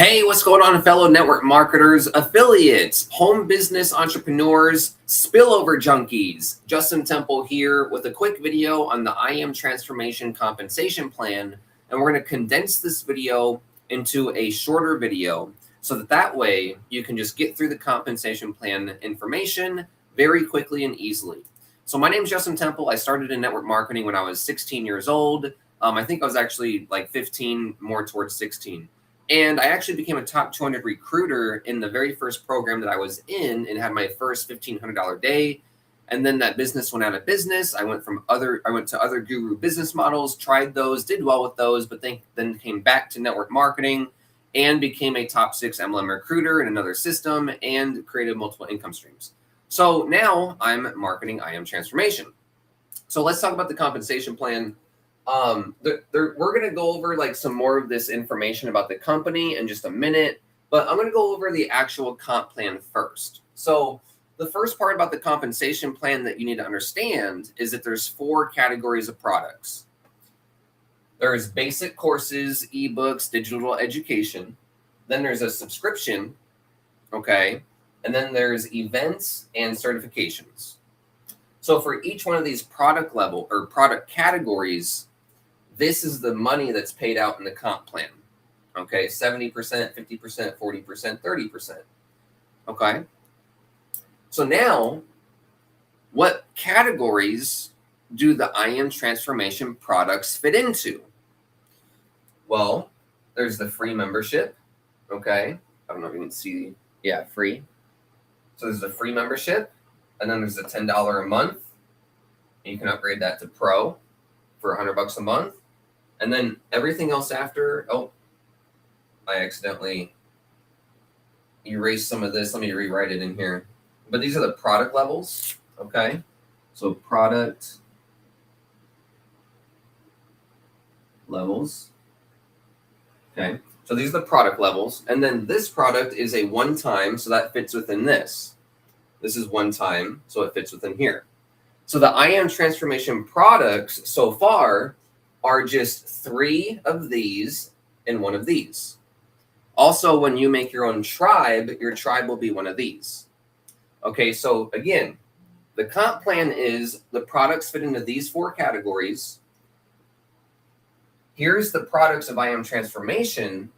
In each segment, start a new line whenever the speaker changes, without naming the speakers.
Hey, what's going on, fellow network marketers, affiliates, home business entrepreneurs, spillover junkies? Justin Temple here with a quick video on the Am Transformation compensation plan. And we're going to condense this video into a shorter video so that way you can just get through the compensation plan information very quickly and easily. So my name is Justin Temple. I started in network marketing when I was 16 years old. I think I was actually like 15, more towards 16. And I actually became a top 200 recruiter in the very first program that I was in and had my first $1,500 day. And then that business went out of business. I went to other guru business models, tried those, did well with those, but then came back to network marketing and became a top 6 MLM recruiter in another system and created multiple income streams. So now I'm marketing Am Transformation. So let's talk about the compensation plan. We're going to go over like some more of this information about the company in just a minute, but I'm going to go over the actual comp plan first. So the first part about the compensation plan that you need to understand is that there's 4 categories of products. There's basic courses, ebooks, digital education. Then there's a subscription. Okay. And then there's events and certifications. So for each one of these product level or product categories, this is the money that's paid out in the comp plan. Okay, 70%, 50%, 40%, 30%. Okay. So now, what categories do the Am Transformation products fit into? Well, there's the free membership. Okay. I don't know if you can see. Yeah, free. So there's the free membership. And then there's the $10 a month. You can upgrade that to Pro for $100 a month. And then everything else after, I accidentally erased some of this. Let me rewrite it in here. But these are the product levels, okay? So product levels, okay? So these are the product levels. And then this product is a one-time, so that fits within this. This is one time, so it fits within here. So the Am Transformation products so far are just 3 of these and 1 of these. Also, when you make your own tribe, your tribe will be one of these. Okay, so again, the comp plan is the products fit into these 4 categories. Here's the products of Am Transformation: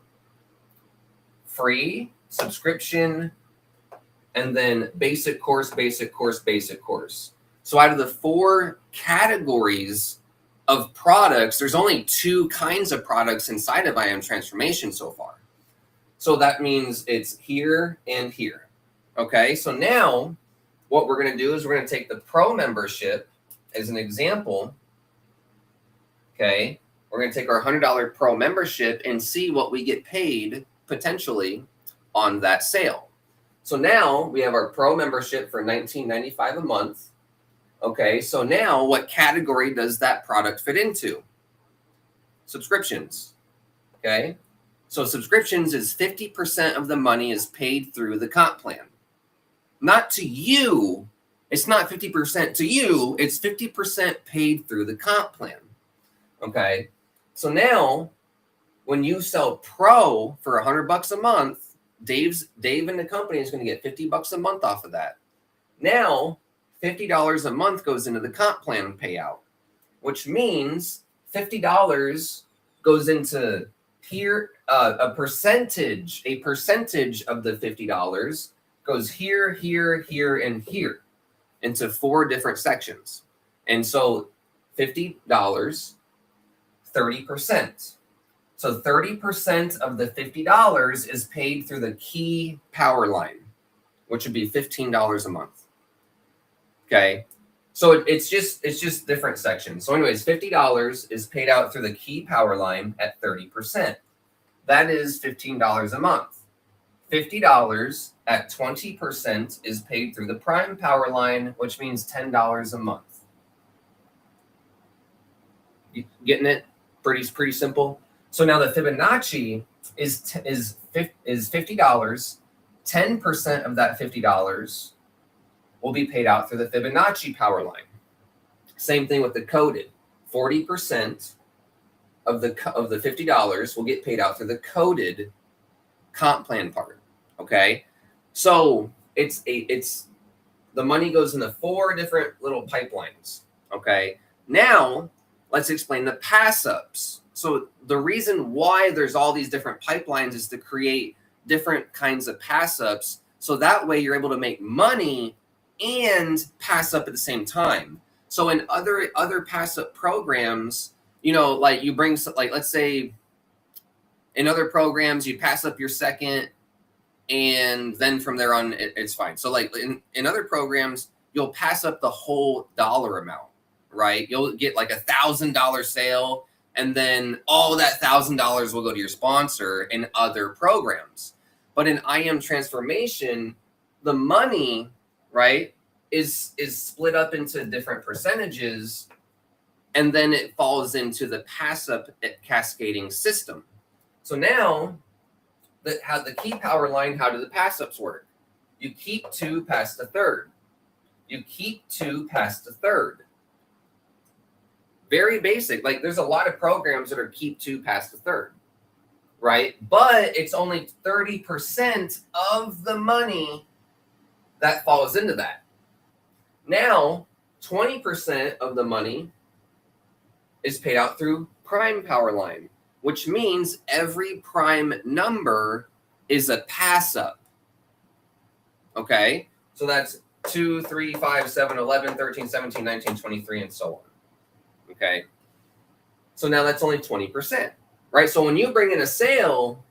free, subscription, and then basic course, basic course, basic course. So out of the 4 categories of products, there's only 2 kinds of products inside of Am Transformation so far. So that means it's here and here. Okay, so now what we're going to do is we're going to take the Pro membership as an example. Okay, we're going to take our $100 Pro membership and see what we get paid potentially on that sale. So now we have our Pro membership for $19.95 a month. Okay, so now what category does that product fit into? Subscriptions. Okay, so subscriptions is 50% of the money is paid through the comp plan. Not to you. It's not 50% to you. It's 50% paid through the comp plan. Okay, so now when you sell Pro for $100 a month, Dave and the company is going to get $50 a month off of that. Now, $50 a month goes into the comp plan payout, which means $50 goes into here. A percentage of the $50 goes here, here, here, and here into 4 different sections. And so $50, 30%. So 30% of the $50 is paid through the key power line, which would be $15 a month. Okay, so it's just different sections. So anyways, $50 is paid out through the key power line at 30%. That is $15 a month. $50 at 20% is paid through the prime power line, which means $10 a month. You getting it? Pretty simple. So now the Fibonacci is $50. 10% of that $50 will be paid out through the Fibonacci power line. Same thing with the coded. 40% of the $50 will get paid out through the coded comp plan part. Okay. So it's the money goes into 4 different little pipelines. Okay. Now let's explain the pass ups. So the reason why there's all these different pipelines is to create different kinds of pass ups. So that way you're able to make money and pass up at the same time. So in other pass up programs, like you bring, like, let's say in other programs, you pass up your second, and then from there on, it's fine. So like in other programs, you'll pass up the whole dollar amount, right? You'll get like $1,000 sale, and then all that $1,000 will go to your sponsor in other programs. But in Am Transformation, the money, right, is split up into different percentages, and then it falls into the pass up cascading system. So now, how the key power line, how do the pass ups work? You keep 2 past the third. You keep 2 past the third. Very basic. Like, there's a lot of programs that are keep 2 past the third, right? But it's only 30% of the money that falls into that. Now, 20% of the money is paid out through prime power line, which means every prime number is a pass up. Okay? So that's 2, 3, 5, 7, 11, 13, 17, 19, 23, and so on. Okay? So now that's only 20%, right? So when you bring in a sale,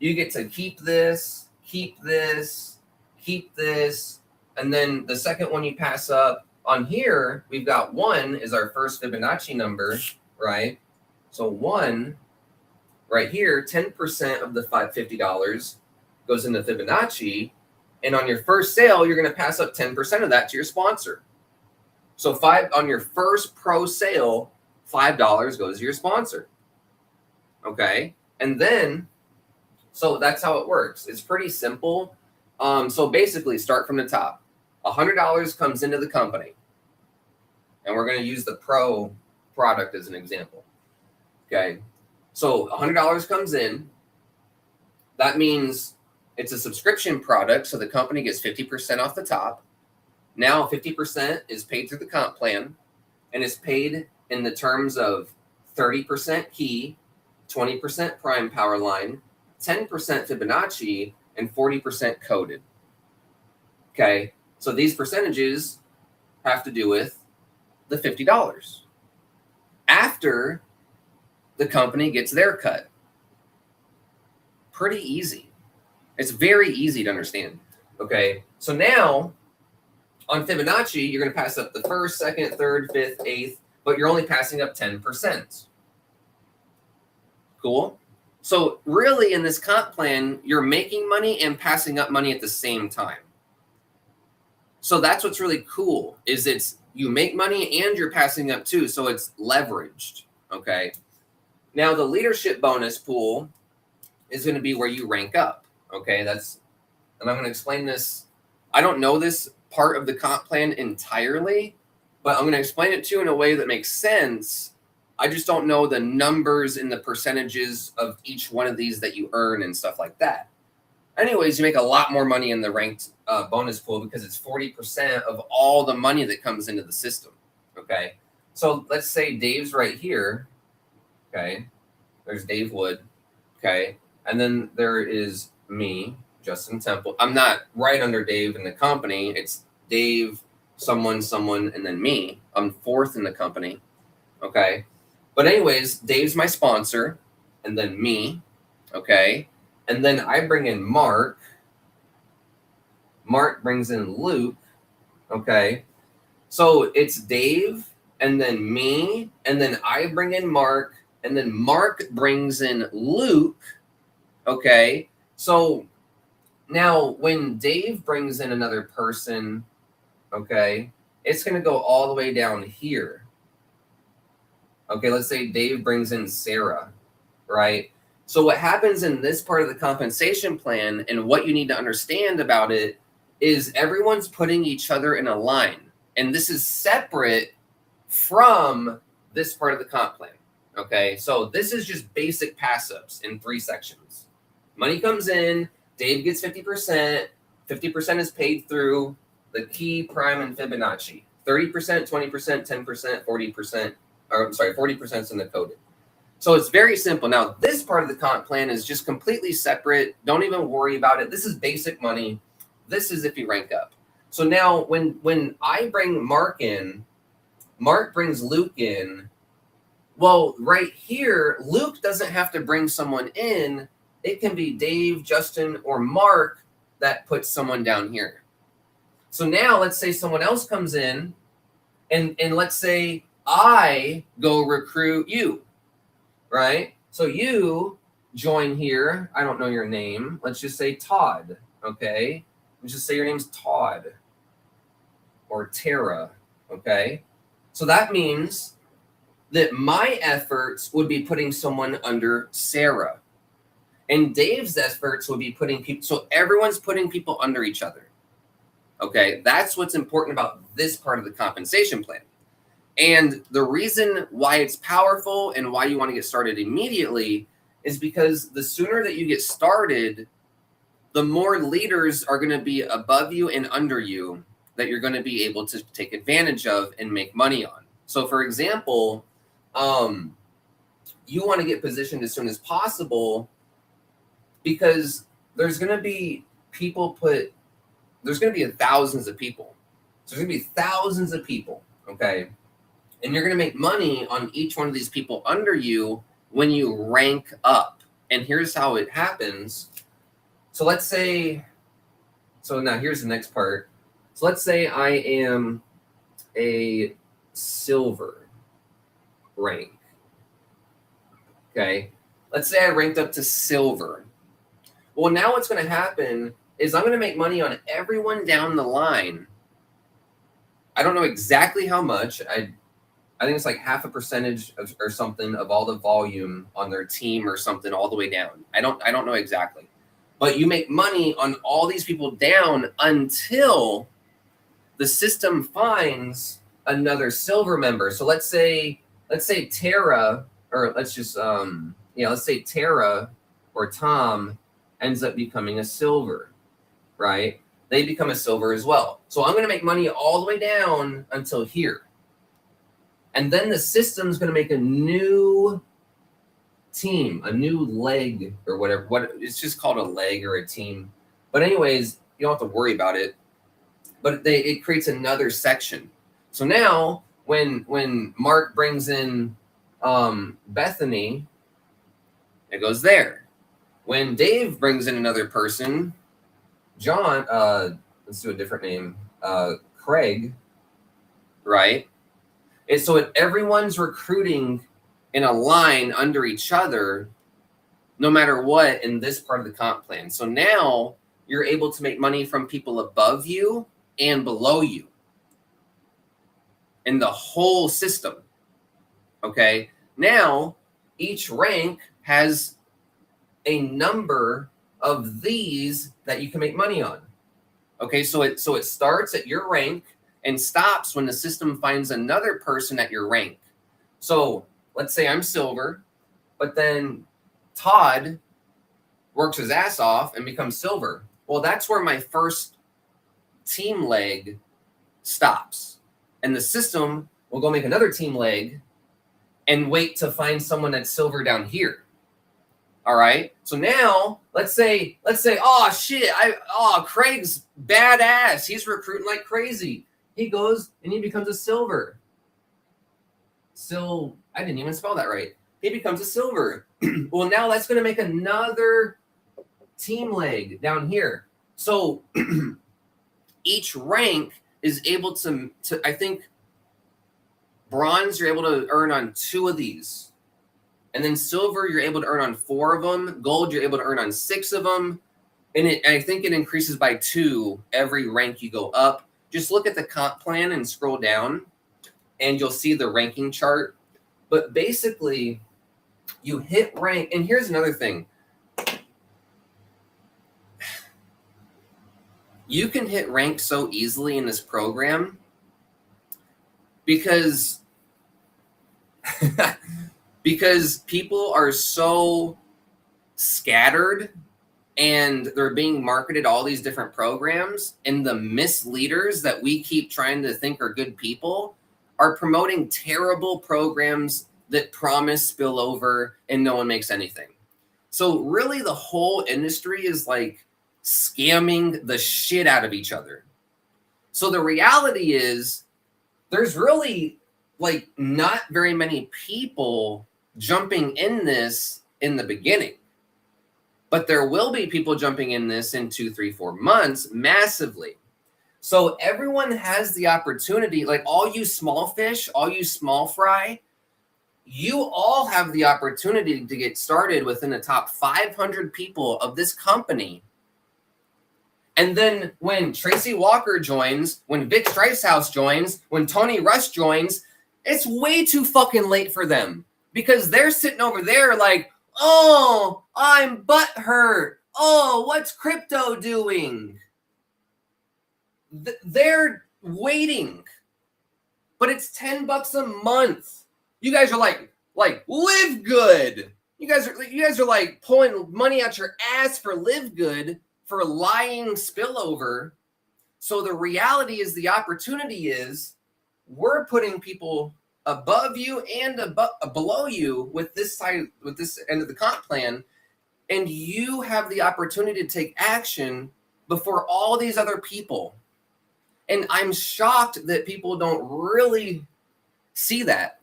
you get to keep this, keep this, keep this, and then the second one you pass up. On here, we've got 1 is our first Fibonacci number, right? So 1 right here, 10% of the $50 goes into Fibonacci. And on your first sale, you're going to pass up 10% of that to your sponsor. So on your first pro sale, $5 goes to your sponsor. Okay. And then, so that's how it works. It's pretty simple. So basically, start from the top. $100 comes into the company. And we're going to use the pro product as an example. Okay. So $100 comes in. That means it's a subscription product, so the company gets 50% off the top. Now 50% is paid through the comp plan, and it's paid in the terms of 30% key, 20% prime power line, 10% Fibonacci, and 40% coded. Okay, so these percentages have to do with the $50 after the company gets their cut. Pretty easy. It's very easy to understand. Okay, so now on Fibonacci, you're going to pass up the first, second, third, fifth, eighth, but you're only passing up 10%. Cool? So really in this comp plan, you're making money and passing up money at the same time. So that's what's really cool, is you make money and you're passing up too, so it's leveraged. Okay. Now the leadership bonus pool is going to be where you rank up. Okay, and I'm going to explain this. I don't know this part of the comp plan entirely, but I'm going to explain it to you in a way that makes sense. I just don't know the numbers and the percentages of each one of these that you earn and stuff like that. Anyways, you make a lot more money in the ranked bonus pool because it's 40% of all the money that comes into the system. Okay, so let's say Dave's right here. Okay, there's Dave Wood. Okay, and then there is me, Justin Temple. I'm not right under Dave in the company. It's Dave, someone, and then me. I'm 4th in the company. Okay. But anyways, Dave's my sponsor, and then me. Okay. And then I bring in Mark. Mark brings in Luke. Okay. So it's Dave, and then me, and then I bring in Mark, and then Mark brings in Luke. Okay. So now when Dave brings in another person, okay, it's going to go all the way down here. Okay, let's say Dave brings in Sarah, right? So what happens in this part of the compensation plan and what you need to understand about it is everyone's putting each other in a line. And this is separate from this part of the comp plan. Okay, so this is just basic pass-ups in 3 sections. Money comes in, Dave gets 50%. 50% is paid through the key, prime, and Fibonacci. 30%, 20%, 10%, 40%, or I'm sorry, 40% is in the coded. So it's very simple. Now, this part of the comp plan is just completely separate. Don't even worry about it. This is basic money. This is if you rank up. So now when I bring Mark in, Mark brings Luke in. Well, right here, Luke doesn't have to bring someone in. It can be Dave, Justin, or Mark that puts someone down here. So now let's say someone else comes in and let's say I go recruit you, right? So you join here. I don't know your name. Let's just say Todd, okay? Let's just say your name's Todd or Tara, okay? So that means that my efforts would be putting someone under Sarah. And Dave's efforts would be putting people, so everyone's putting people under each other. Okay, that's what's important about this part of the compensation plan. And the reason why it's powerful and why you want to get started immediately is because the sooner that you get started, the more leaders are going to be above you and under you that you're going to be able to take advantage of and make money on. So for example, you want to get positioned as soon as possible because there's going to be there's going to be thousands of people. So there's going to be thousands of people, okay? And you're going to make money on each one of these people under you when you rank up. And here's how it happens. So let's say, so now here's the next part. So let's say I am a silver rank. Okay. Let's say I ranked up to silver. Well, now what's going to happen is I'm going to make money on everyone down the line. I don't know exactly how much. I think it's like 0.5% or something of all the volume on their team or something all the way down. I don't know exactly. But you make money on all these people down until the system finds another silver member. So let's say Tara, or let's say Tara or Tom ends up becoming a silver, right? They become a silver as well. So I'm going to make money all the way down until here. And then the system's going to make a new team, a new leg or whatever. It's just called a leg or a team. But anyways, you don't have to worry about it. But it creates another section. So now when Mark brings in Bethany, it goes there. When Dave brings in another person, John, let's do a different name, Craig, right? And so everyone's recruiting in a line under each other, no matter what, in this part of the comp plan. So now you're able to make money from people above you and below you in the whole system. Okay. Now each rank has a number of these that you can make money on. Okay. So it starts at your rank and stops when the system finds another person at your rank. So let's say I'm silver, but then Todd works his ass off and becomes silver. Well, that's where my first team leg stops. And the system will go make another team leg and wait to find someone that's silver down here. All right. So now let's say, oh shit, Craig's badass. He's recruiting like crazy. He goes and he becomes a silver. I didn't even spell that right. He becomes a silver. Well, now that's going to make another team leg down here. So each rank is able to I think bronze, you're able to earn on 2 of these. And then silver, you're able to earn on 4 of them. Gold, you're able to earn on 6 of them. And I think it increases by 2 every rank you go up. Just look at the comp plan and scroll down, and you'll see the ranking chart. But basically, you hit rank. And here's another thing. You can hit rank so easily in this program because people are so scattered and they're being marketed all these different programs, and the misleaders that we keep trying to think are good people are promoting terrible programs that promise spillover and no one makes anything. So really the whole industry is like scamming the shit out of each other. So the reality is there's really like not very many people jumping in this in the beginning. But there will be people jumping in this in 2, 3, 4 months massively. So everyone has the opportunity, like all you small fish, all you small fry, you all have the opportunity to get started within the top 500 people of this company. And then when Tracy Walker joins, when Vic Streishouse joins, when Tony Rush joins, it's way too fucking late for them because they're sitting over there like, oh, I'm butthurt. Oh, what's crypto doing? They're waiting, but it's $10 a month. You guys are like live good. You guys are like pulling money out your ass for live good, for lying spillover. So the reality is, the opportunity is, we're putting people above you and below you with this side, with this end of the comp plan, and you have the opportunity to take action before all these other people. And I'm shocked that people don't really see that,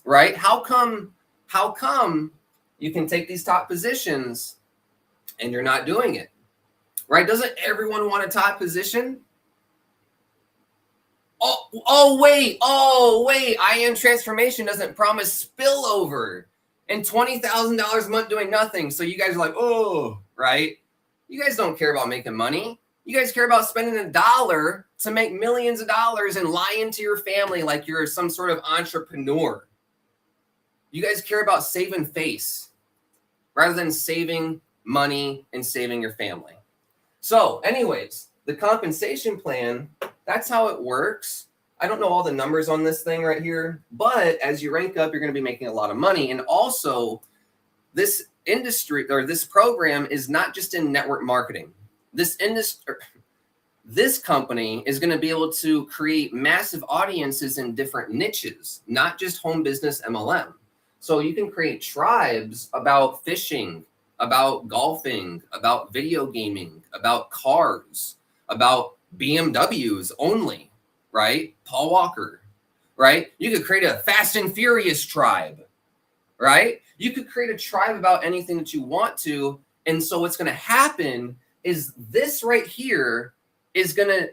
right? How come you can take these top positions and you're not doing it, right? Doesn't everyone want a top position? Oh, wait. I Am Transformation doesn't promise spillover and $20,000 a month doing nothing. So you guys are like, oh, right? You guys don't care about making money. You guys care about spending $1 to make millions of dollars and lying to your family like you're some sort of entrepreneur. You guys care about saving face rather than saving money and saving your family. So anyways, the compensation plan, that's how it works. I don't know all the numbers on this thing right here, but as you rank up, you're going to be making a lot of money. And also, this industry or this program is not just in network marketing. This company is going to be able to create massive audiences in different niches, not just home business MLM. So you can create tribes about fishing, about golfing, about video gaming, about cars, about BMWs only, right? Paul Walker, right? You could create a Fast and Furious tribe, right? You could create a tribe about anything that you want to. And so what's going to happen is this right here is going to,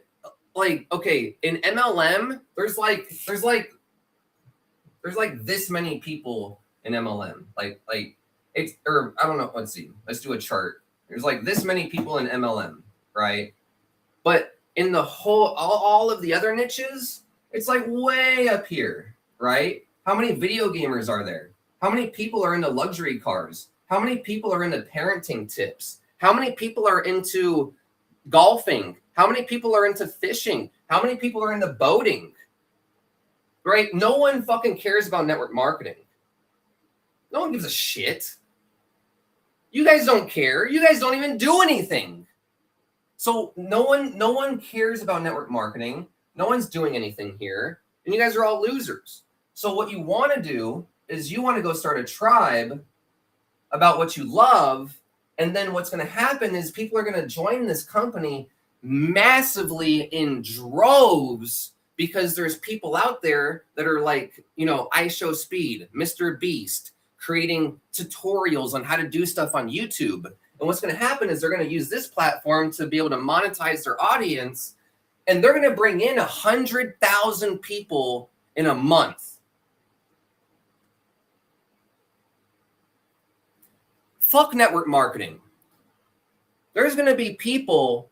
like, okay, in MLM, there's like this many people in MLM, like it's, or I don't know, let's see, let's do a chart. There's like this many people in MLM, right? But in the whole, all of the other niches, it's like way up here, right? How many video gamers are there? How many people are into luxury cars? How many people are into parenting tips? How many people are into golfing? How many people are into fishing? How many people are into boating? Right? No one fucking cares about network marketing. No one gives a shit. You guys don't care. You guys don't even do anything. So no one cares about network marketing. No one's doing anything here. And you guys are all losers. So what you want to do is you want to go start a tribe about what you love. And then what's going to happen is people are going to join this company massively in droves, because there's people out there that are like, you know, I Show Speed, Mr. Beast, creating tutorials on how to do stuff on YouTube. And what's going to happen is they're going to use this platform to be able to monetize their audience. And they're going to bring in 100,000 people in a month. Fuck network marketing. There's going to be people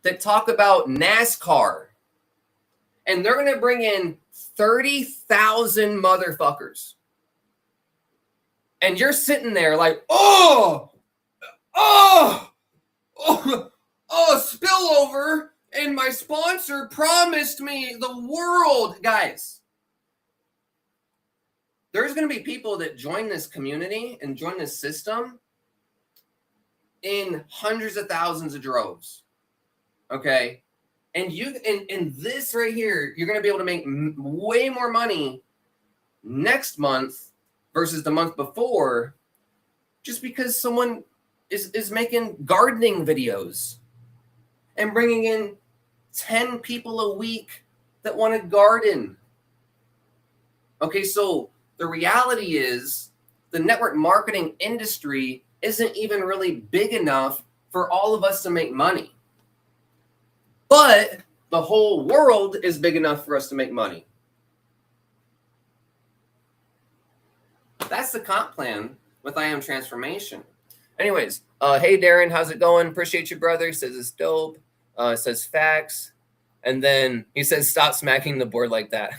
that talk about NASCAR, and they're going to bring in 30,000 motherfuckers. And you're sitting there like, oh, spillover, and my sponsor promised me the world. Guys, there's going to be people that join this community and join this system, in hundreds of thousands of droves. Okay. And in this right here, you're going to be able to make way more money next month versus the month before, just because someone is making gardening videos and bringing in 10 people a week that want to garden. Okay, so the reality is the network marketing industry isn't even really big enough for all of us to make money. But the whole world is big enough for us to make money. That's the comp plan with I Am Transformation. Anyways, hey Darren, how's it going? Appreciate you, brother. He says it's dope. Says facts. And then he says, stop smacking the board like that.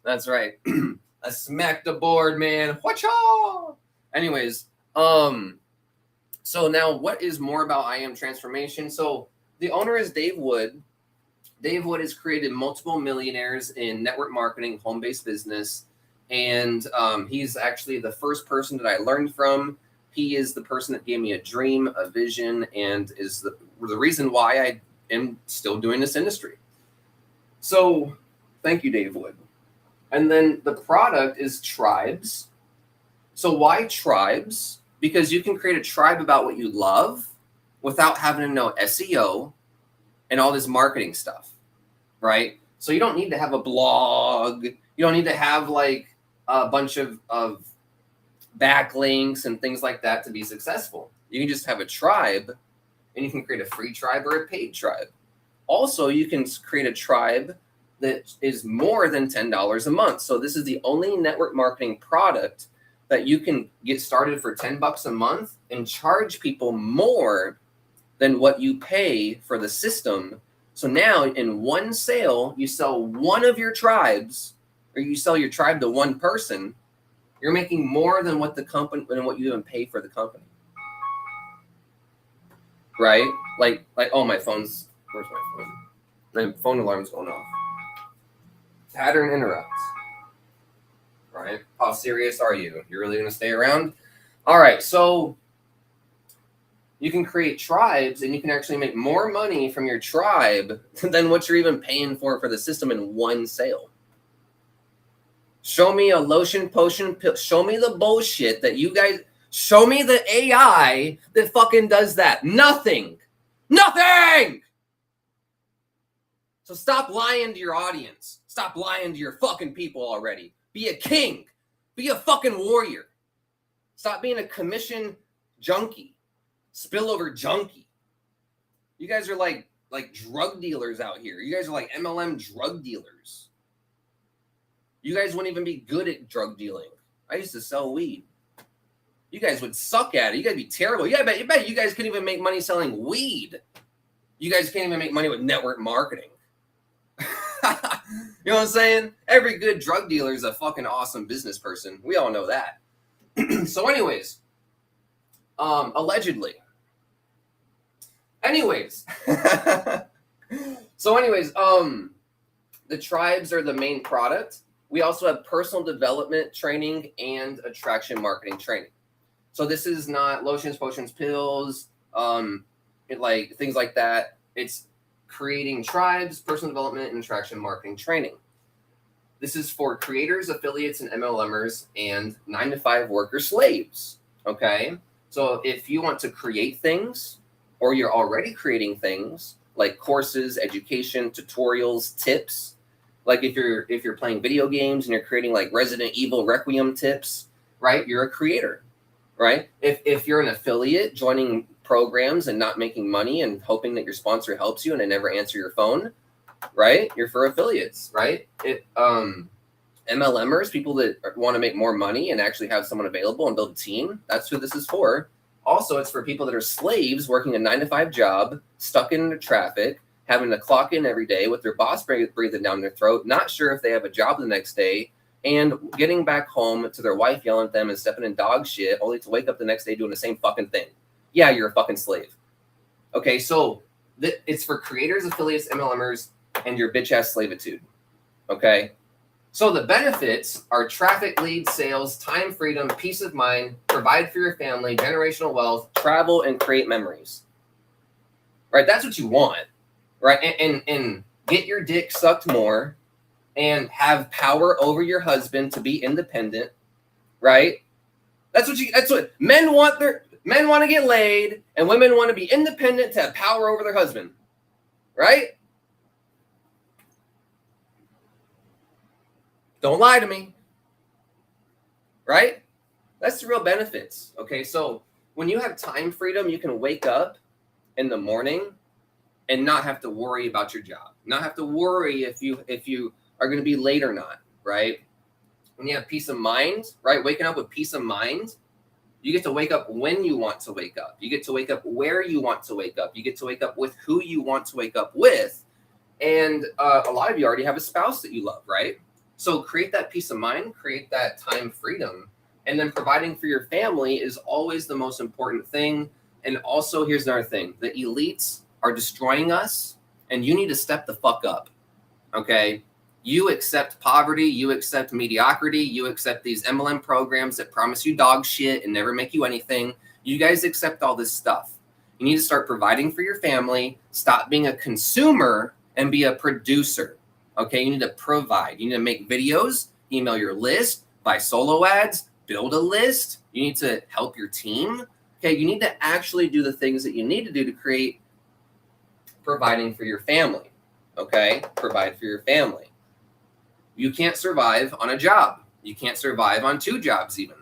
That's right. I smacked the board, man. Whatcha? Anyways, so now what is more about I Am Transformation? So the owner is Dave Wood. Dave Wood has created multiple millionaires in network marketing, home-based business. And he's actually the first person that I learned from. He is the person that gave me a dream, a vision, and is the reason why I am still doing this industry. So thank you, Dave Wood. And then the product is tribes. So why tribes? Because you can create a tribe about what you love without having to know SEO and all this marketing stuff, right? So you don't need to have a blog. You don't need to have like a bunch of backlinks and things like that to be successful. You can just have a tribe, and you can create a free tribe or a paid tribe. Also, you can create a tribe that is more than $10 a month. So this is the only network marketing product that you can get started for $10 a month and charge people more than what you pay for the system. So now in one sale, you sell one of your tribes, or you sell your tribe to one person, you're making more than what you even pay for the company. Right? Like, oh, my phone's, where's my phone? My phone alarm's going off. Pattern interrupt. Right? How serious are you? You're really going to stay around? All right. So you can create tribes, and you can actually make more money from your tribe than what you're even paying for the system in one sale. Show me a lotion, potion, pill. Show me the bullshit that you guys, show me the AI that fucking does that. Nothing. So stop lying to your audience. Stop lying to your fucking people already. Be a king. Be a fucking warrior. Stop being a commission junkie. Spillover junkie. You guys are like drug dealers out here. You guys are like MLM drug dealers. You guys wouldn't even be good at drug dealing. I used to sell weed. You guys would suck at it. You guys would be terrible. Yeah, I bet you guys couldn't even make money selling weed. You guys can't even make money with network marketing. You know what I'm saying? Every good drug dealer is a fucking awesome business person. We all know that. So anyways, allegedly. Anyways. The tribes are the main product. We also have personal development training and attraction marketing training. So this is not lotions, potions, pills, things like that. It's creating tribes, personal development, and attraction marketing training. This is for creators, affiliates, and MLMers, and 9-to-5 worker slaves. Okay. So if you want to create things, or you're already creating things like courses, education, tutorials, tips, like if you're playing video games and you're creating like Resident Evil Requiem tips, right? You're a creator, right? If you're an affiliate joining programs and not making money and hoping that your sponsor helps you and they never answer your phone, right? You're for affiliates, right? MLMers, people that want to make more money and actually have someone available and build a team, that's who this is for. Also, it's for people that are slaves working a 9-to-5 job, stuck in the traffic, having to clock in every day with their boss breathing down their throat, not sure if they have a job the next day, and getting back home to their wife yelling at them and stepping in dog shit, only to wake up the next day doing the same fucking thing. Yeah, you're a fucking slave. Okay, so it's for creators, affiliates, MLMers, and your bitch-ass slavitude. Okay? So the benefits are traffic, leads, sales, time freedom, peace of mind, provide for your family, generational wealth, travel, and create memories. Right? That's what you want. Right? And get your dick sucked more and have power over your husband to be independent. Right? That's what men want. Men want to get laid, and women want to be independent to have power over their husband. Right? Don't lie to me. Right? That's the real benefits. Okay, so when you have time freedom, you can wake up in the morning and not have to worry about your job, not have to worry if you are going to be late or not. Right? When you have peace of mind, right? Waking up with peace of mind, you get to wake up when you want to wake up. You get to wake up where you want to wake up. You get to wake up with who you want to wake up with. And a lot of you already have a spouse that you love, right? So create that peace of mind, create that time freedom, and then providing for your family is always the most important thing. And also, here's another thing. The elites are destroying us, and you need to step the fuck up, okay? You accept poverty, you accept mediocrity, you accept these MLM programs that promise you dog shit and never make you anything. You guys accept all this stuff. You need to start providing for your family, stop being a consumer and be a producer. Okay, you need to provide. You need to make videos, email your list, buy solo ads, build a list. You need to help your team. Okay, you need to actually do the things that you need to do to create providing for your family. Okay, provide for your family. You can't survive on a job. You can't survive on 2 jobs even.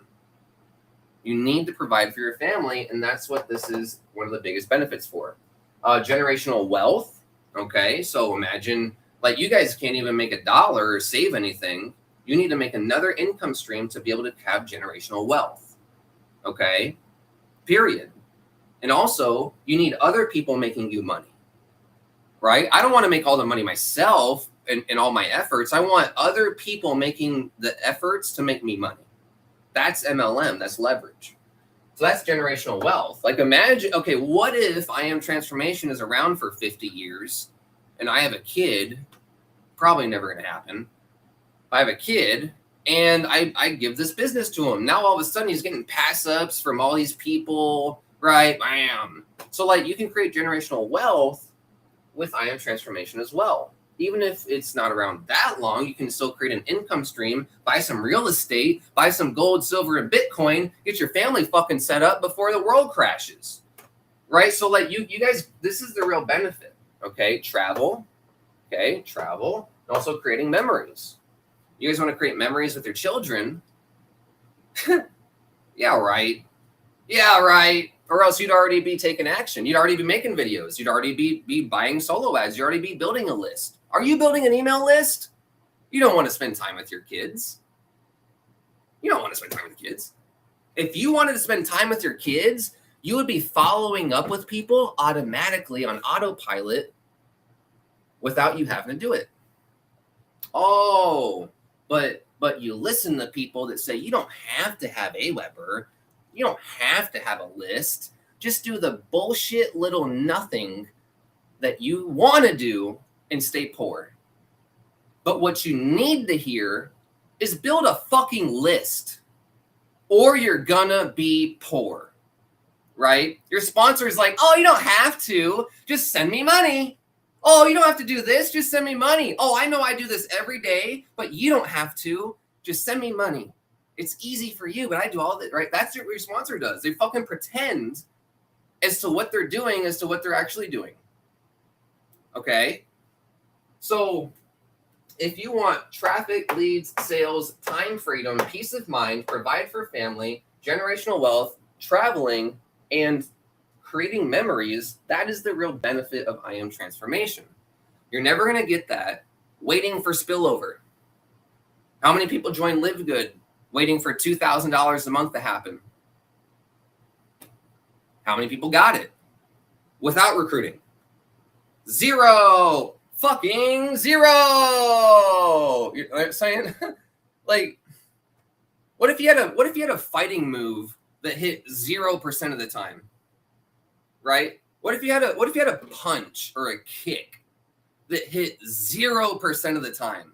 You need to provide for your family, and that's what this is one of the biggest benefits for. Generational wealth. Okay, so imagine, like, you guys can't even make $1 or save anything. You need to make another income stream to be able to have generational wealth. Okay, period. And also, you need other people making you money, right? I don't want to make all the money myself and all my efforts. I want other people making the efforts to make me money. That's MLM, that's leverage. So that's generational wealth. Like, imagine, okay, what if I Am Transformation is around for 50 years and I have a kid? Probably never going to happen. I have a kid and I give this business to him. Now all of a sudden he's getting pass-ups from all these people, right? Bam. So, like, you can create generational wealth with I Am Transformation as well. Even if it's not around that long, you can still create an income stream, buy some real estate, buy some gold, silver, and Bitcoin, get your family fucking set up before the world crashes, right? So, like, you guys, this is the real benefit, okay? Travel, and also creating memories. You guys want to create memories with your children? Yeah, right. Or else you'd already be taking action. You'd already be making videos. You'd already be buying solo ads. You'd already be building a list. Are you building an email list? You don't want to spend time with your kids. You don't want to spend time with kids. If you wanted to spend time with your kids, you would be following up with people automatically on autopilot without you having to do it. Oh, but you listen to people that say you don't have to have a Weber. You don't have to have a list. Just do the bullshit little nothing that you want to do and stay poor. But what you need to hear is build a fucking list or you're gonna be poor, right? Your sponsor is like, oh, you don't have to. Just send me money. Oh, you don't have to do this. Just send me money. Oh, I know I do this every day, but you don't have to. Just send me money. It's easy for you, but I do all that, right? That's what your sponsor does. They fucking pretend as to what they're doing as to what they're actually doing. Okay? So if you want traffic, leads, sales, time freedom, peace of mind, provide for family, generational wealth, traveling, and creating memories, that is the real benefit of I Am Transformation. You're never going to get that waiting for spillover. How many people join Live Good waiting for $2,000 a month to happen? How many people got it without recruiting? 0. Fucking 0. You know what I'm saying? Like, what if you had a fighting move that hit 0% of the time? Right? What if you had a punch or a kick that hit 0% of the time?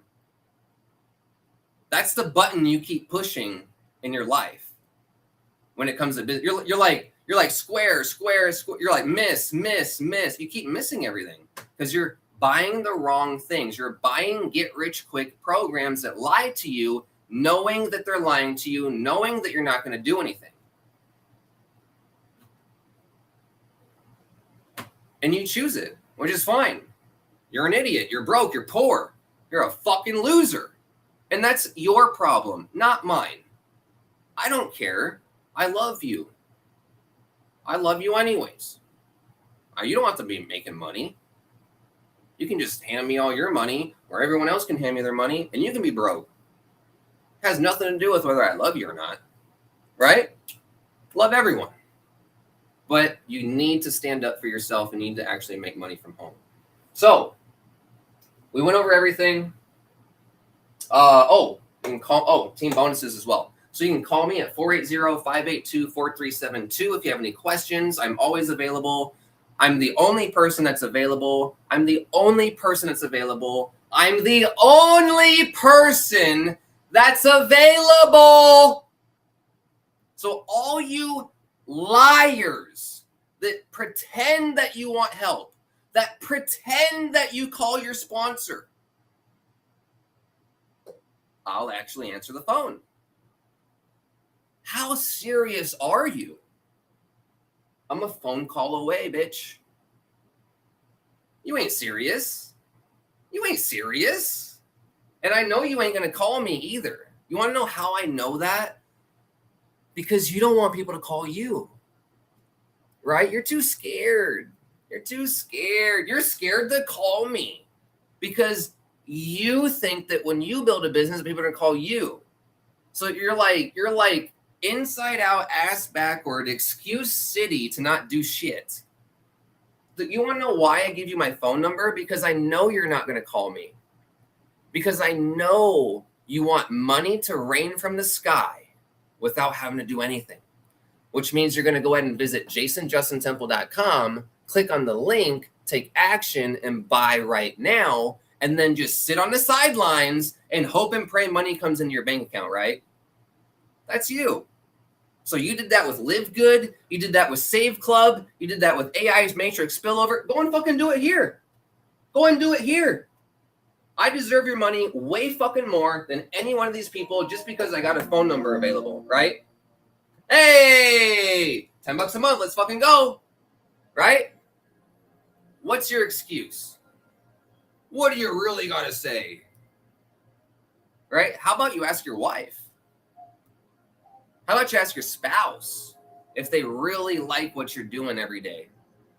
That's the button you keep pushing in your life. When it comes to business, you're like square. You're like miss. You keep missing everything because you're buying the wrong things. You're buying get rich quick programs that lie to you, knowing that they're lying to you, knowing that you're not going to do anything. And you choose it, which is fine. You're an idiot. You're broke. You're poor. You're a fucking loser. And that's your problem, not mine. I don't care. I love you. I love you anyways. You don't have to be making money. You can just hand me all your money, or everyone else can hand me their money, and you can be broke. It has nothing to do with whether I love you or not, right? Love everyone. But you need to stand up for yourself and need to actually make money from home. So, we went over everything. You can call, team bonuses as well. So you can call me at 480-582-4372 if you have any questions. I'm always available. I'm the only person that's available. I'm the only person that's available. So all you liars that pretend that you want help, that pretend that you call your sponsor, I'll actually answer the phone. How serious are you? I'm a phone call away, bitch. You ain't serious. You ain't serious. And I know you ain't going to call me either. You want to know how I know that? Because you don't want people to call you. Right? You're too scared. You're too scared. You're scared to call me because you think that when you build a business, people are going to call you. So you're like inside out, ass backward, excuse city to not do shit. You want to know why I give you my phone number? Because I know you're not going to call me. Because I know you want money to rain from the sky without having to do anything. Which means you're going to go ahead and visit jasonjustintemple.com, click on the link, take action, and buy right now, and then just sit on the sidelines and hope and pray money comes into your bank account, right? That's you. So you did that with Live Good. You did that with Save Club. You did that with AI's Matrix Spillover. Go and fucking do it here. Go and do it here. I deserve your money way fucking more than any one of these people just because I got a phone number available, right? Hey, $10 a month. Let's fucking go. Right? What's your excuse? What do you really got to say? Right? How about you ask your wife? How about you ask your spouse if they really like what you're doing every day?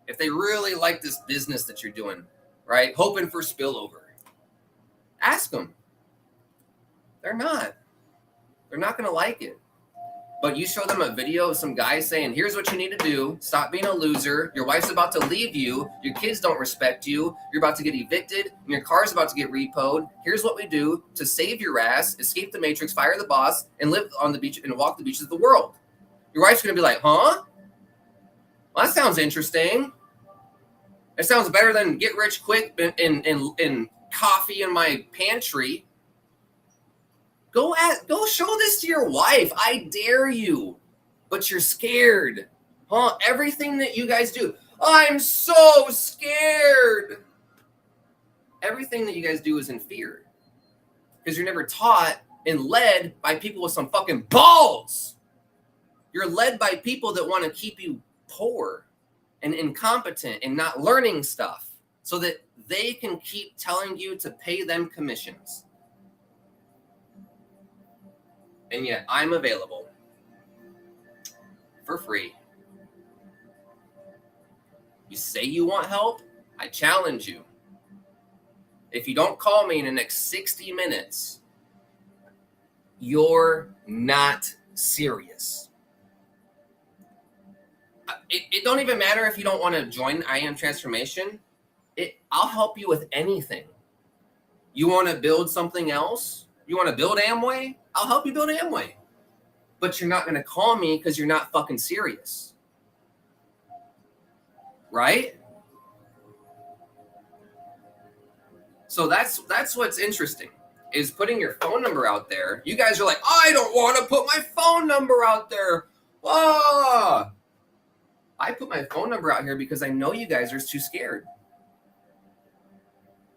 If they really like this business that you're doing, right? Hoping for spillover. Ask them. They're not. They're not going to like it. But you show them a video of some guy saying, here's what you need to do. Stop being a loser. Your wife's about to leave you. Your kids don't respect you. You're about to get evicted. And your car's about to get repoed. Here's what we do to save your ass, escape the matrix, fire the boss, and live on the beach and walk the beaches of the world. Your wife's going to be like, huh? Well, that sounds interesting. It sounds better than get rich quick and coffee in my pantry. Go show this to your wife. I dare you. But you're scared. Huh? Everything that you guys do. I'm so scared. Everything that you guys do is in fear. Because you're never taught and led by people with some fucking balls. You're led by people that want to keep you poor and incompetent and not learning stuff so that they can keep telling you to pay them commissions. And yet I'm available for free. You say you want help? I challenge you. If you don't call me in the next 60 minutes, you're not serious. It don't even matter if you don't want to join I Am Transformation. I'll help you with anything. You want to build something else? You want to build Amway? I'll help you build Amway. But you're not going to call me because you're not fucking serious. Right? So that's what's interesting. is putting your phone number out there. You guys are like, I don't want to put my phone number out there. Ah. I put my phone number out here because I know you guys are too scared.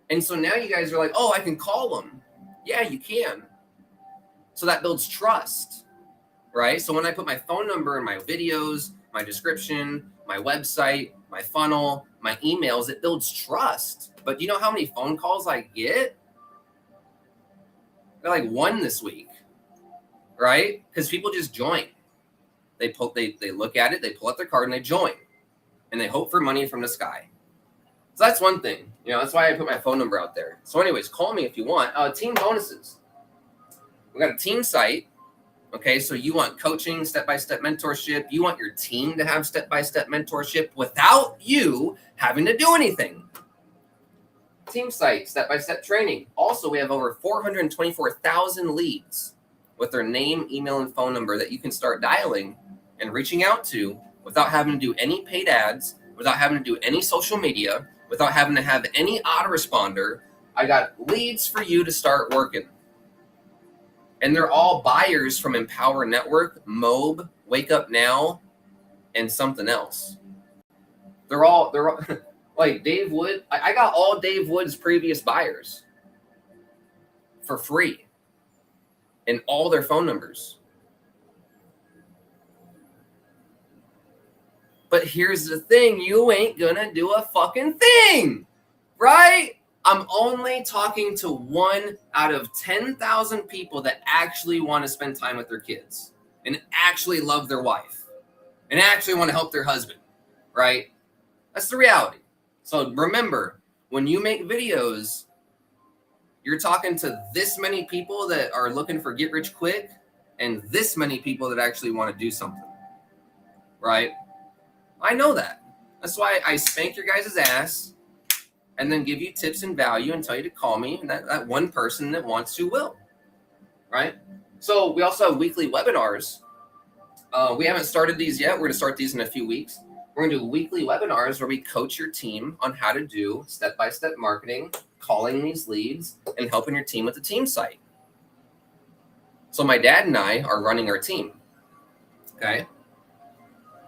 And so now you guys are like, oh, I can call them. Yeah, you can. So that builds trust, right? So when I put my phone number in my videos, my description, my website, my funnel, my emails, it builds trust. But you know how many phone calls I get? They're like 1 this week, right? Because people just join. They look at it, they pull out their card, and they join. And they hope for money from the sky. So that's one thing. That's why I put my phone number out there. So anyways, call me if you want. Team bonuses. We got a team site. Okay, so you want coaching, step-by-step mentorship. You want your team to have step-by-step mentorship without you having to do anything. Team site, step-by-step training. Also, we have over 424,000 leads with their name, email, and phone number that you can start dialing and reaching out to without having to do any paid ads, without having to do any social media, without having to have any autoresponder. I got leads for you to start working. And they're all buyers from Empower Network, Mobe, Wake Up Now, and something else. They're all like Dave Wood. I got all Dave Wood's previous buyers for free and all their phone numbers. But here's the thing, you ain't gonna do a fucking thing, right? I'm only talking to 1 out of 10,000 people that actually want to spend time with their kids and actually love their wife and actually want to help their husband, right? That's the reality. So remember, when you make videos, you're talking to this many people that are looking for get rich quick and this many people that actually want to do something, right? I know that. That's why I spank your guys' ass and then give you tips and value and tell you to call me. And that one person that wants to will, right? So we also have weekly webinars. We haven't started these yet. We're going to start these in a few weeks. We're going to do weekly webinars where we coach your team on how to do step-by-step marketing, calling these leads, and helping your team with the team site. So my dad and I are running our team, okay?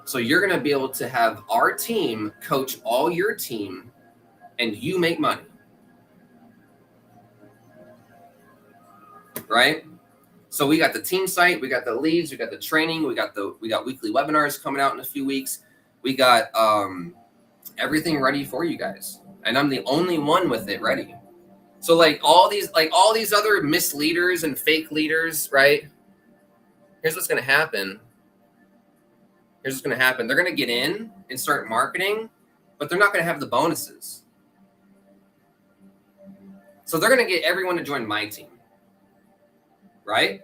So you're going to be able to have our team coach all your team and you make money, right? So we got the team site, we got the leads, we got the training, we got weekly webinars coming out in a few weeks. We got everything ready for you guys, and I'm the only one with it ready. So like all these other misleaders and fake leaders, right? Here's what's going to happen. They're going to get in and start marketing, but they're not going to have the bonuses. So they're going to get everyone to join my team, right?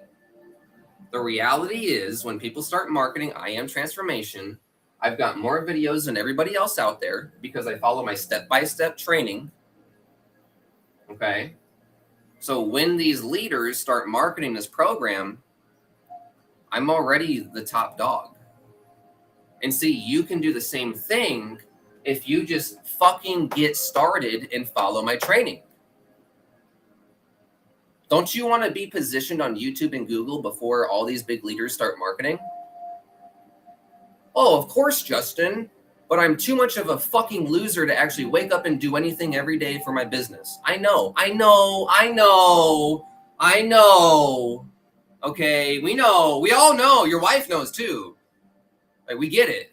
The reality is when people start marketing I Am Transformation, I've got more videos than everybody else out there because I follow my step-by-step training, okay? So when these leaders start marketing this program, I'm already the top dog. And see, you can do the same thing if you just fucking get started and follow my training. Don't you want to be positioned on YouTube and Google before all these big leaders start marketing? Oh, of course, Justin, but I'm too much of a fucking loser to actually wake up and do anything every day for my business. I know. Okay, we know. We all know. Your wife knows too. Like, we get it.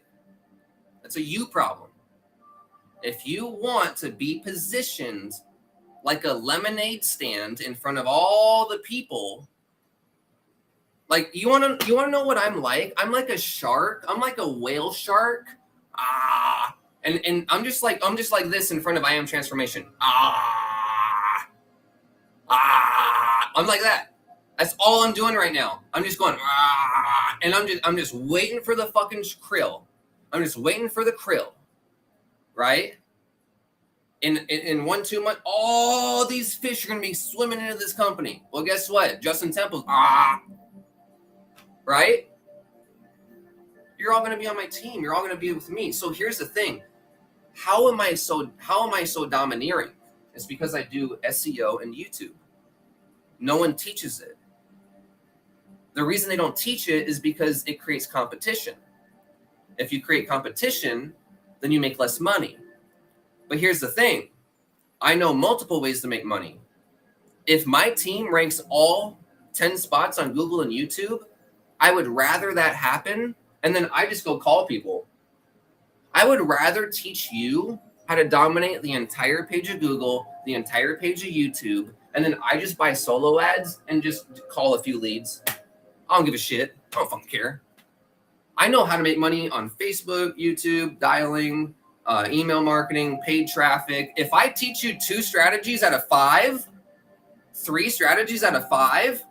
That's a you problem. If you want to be positioned like a lemonade stand in front of all the people, like you want to know what I'm like? I'm like a shark. I'm like a whale shark. And I'm just like this in front of I Am Transformation. I'm like that. That's all I'm doing right now. I'm just going, and I'm just waiting for the fucking krill. I'm just waiting for the krill, right? In 1-2 months, all these fish are going to be swimming into this company. Well, guess what? Justin Temple's, right? You're all going to be on my team. You're all going to be with me. So here's the thing. How am I so domineering? It's because I do SEO and YouTube. No one teaches it. The reason they don't teach it is because it creates competition. If you create competition, then you make less money. But here's the thing. I know multiple ways to make money. If my team ranks all 10 spots on Google and YouTube, I would rather that happen, and then I just go call people. I would rather teach you how to dominate the entire page of Google, the entire page of YouTube, and then I just buy solo ads and just call a few leads. I don't give a shit. I don't fucking care. I know how to make money on Facebook, YouTube, dialing, email marketing, paid traffic. If I teach you 2 strategies out of 5, 3 strategies out of 5,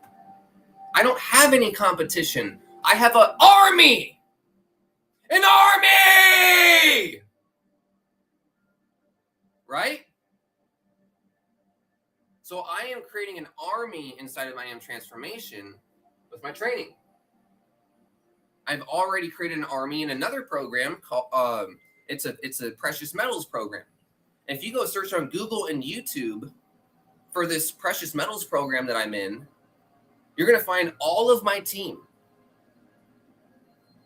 I don't have any competition. I have an army. An army! Right? So I am creating an army inside of my Am Transformation with my training. I've already created an army in another program called it's a precious metals program. If you go search on Google and YouTube for this precious metals program that I'm in, you're gonna find all of my team.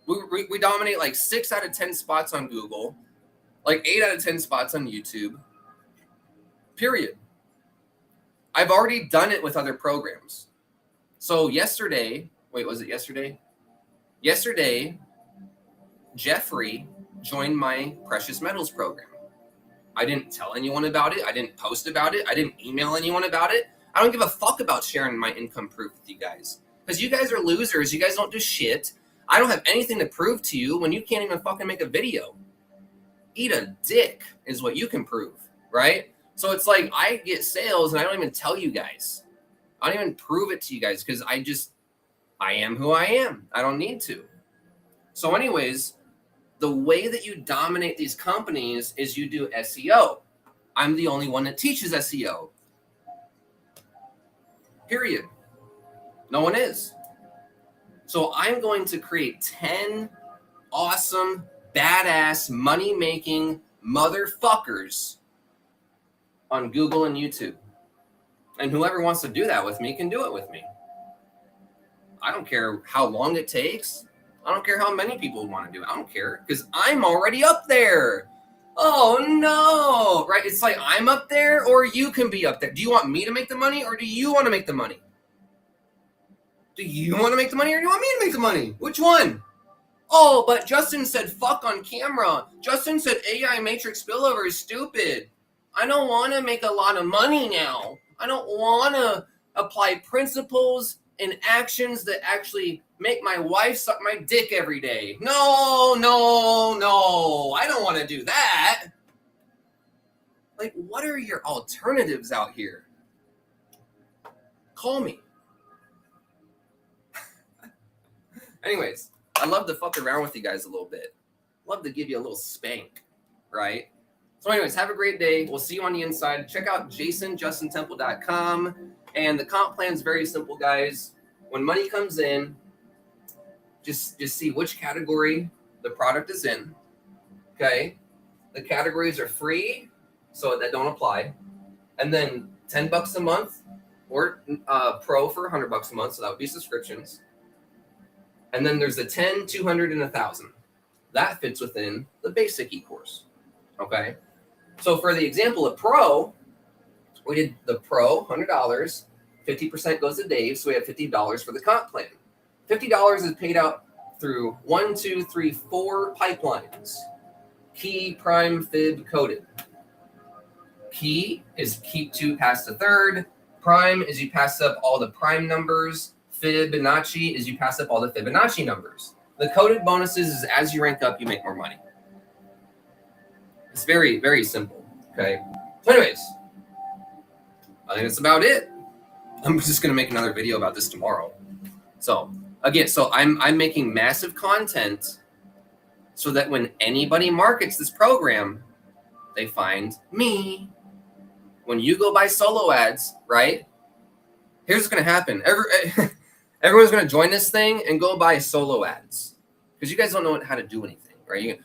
We dominate like 6 out of 10 spots on Google, like 8 out of 10 spots on YouTube. Period. I've already done it with other programs. So yesterday, was it yesterday? Yesterday, Jeffrey joined my precious metals program. I didn't tell anyone about it. I didn't post about it. I didn't email anyone about it. I don't give a fuck about sharing my income proof with you guys. Because you guys are losers. You guys don't do shit. I don't have anything to prove to you when you can't even fucking make a video. Eat a dick is what you can prove, right? So it's like I get sales and I don't even tell you guys. I don't even prove it to you guys because I am who I am. I don't need to. So anyways, the way that you dominate these companies is you do SEO. I'm the only one that teaches SEO. Period. No one is. So I'm going to create 10 awesome, badass, money-making motherfuckers on Google and YouTube. And whoever wants to do that with me can do it with me. I don't care how long it takes. I don't care how many people want to do it. I don't care because I'm already up there. Oh no, right? It's like I'm up there or you can be up there. Do you want me to make the money or do you want to make the money? Do you want to make the money or do you want me to make the money? Which one? Oh, but Justin said fuck on camera. Justin said AI matrix spillover is stupid. I don't want to make a lot of money now. I don't want to apply principles and actions that actually make my wife suck my dick every day. No. I don't want to do that. Like, what are your alternatives out here? Call me. Anyways, I love to fuck around with you guys a little bit. Love to give you a little spank, right? So anyways, have a great day. We'll see you on the inside. Check out jasonjustintemple.com. And the comp plan is very simple, guys. When money comes in, just see which category the product is in, okay? The categories are free, so that don't apply. And then $10 a month or pro for $100 a month, so that would be subscriptions. And then there's the 10, 200, and 1,000. That fits within the basic e-course, okay? So for the example of pro, we did the pro, $100, 50% goes to Dave, so we have $50 for the comp plan. $50 is paid out through 1, 2, 3, 4 pipelines. Key, prime, fib, coded. Key is keep 2 past the third. Prime is you pass up all the prime numbers. Fibonacci is you pass up all the Fibonacci numbers. The coded bonuses is as you rank up, you make more money. It's very, very simple. Okay. So anyways, I think that's about it. I'm just going to make another video about this tomorrow. So again, I'm making massive content so that when anybody markets this program, they find me. When you go buy solo ads, right? Here's what's going to happen. Everyone's going to join this thing and go buy solo ads because you guys don't know how to do anything, right? You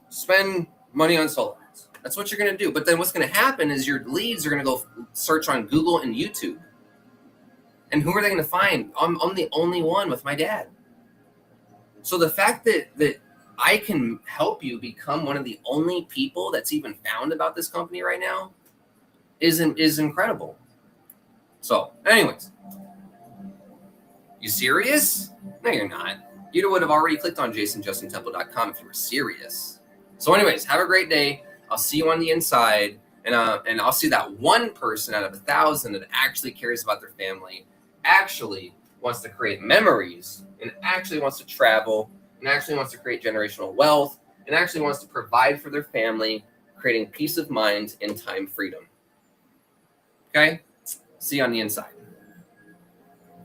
spend money on solo ads. That's what you're going to do. But then what's going to happen is your leads are going to go search on Google and YouTube. And who are they going to find? I'm the only one with my dad. So the fact that I can help you become one of the only people that's even found about this company right now is incredible. So anyways, you serious? No, you're not. You would have already clicked on jasonjustintemple.com if you were serious. So anyways, have a great day. I'll see you on the inside. And I'll see that one person out of 1,000 that actually cares about their family, actually wants to create memories, and actually wants to travel, and actually wants to create generational wealth, and actually wants to provide for their family, creating peace of mind and time freedom. Okay? See you on the inside.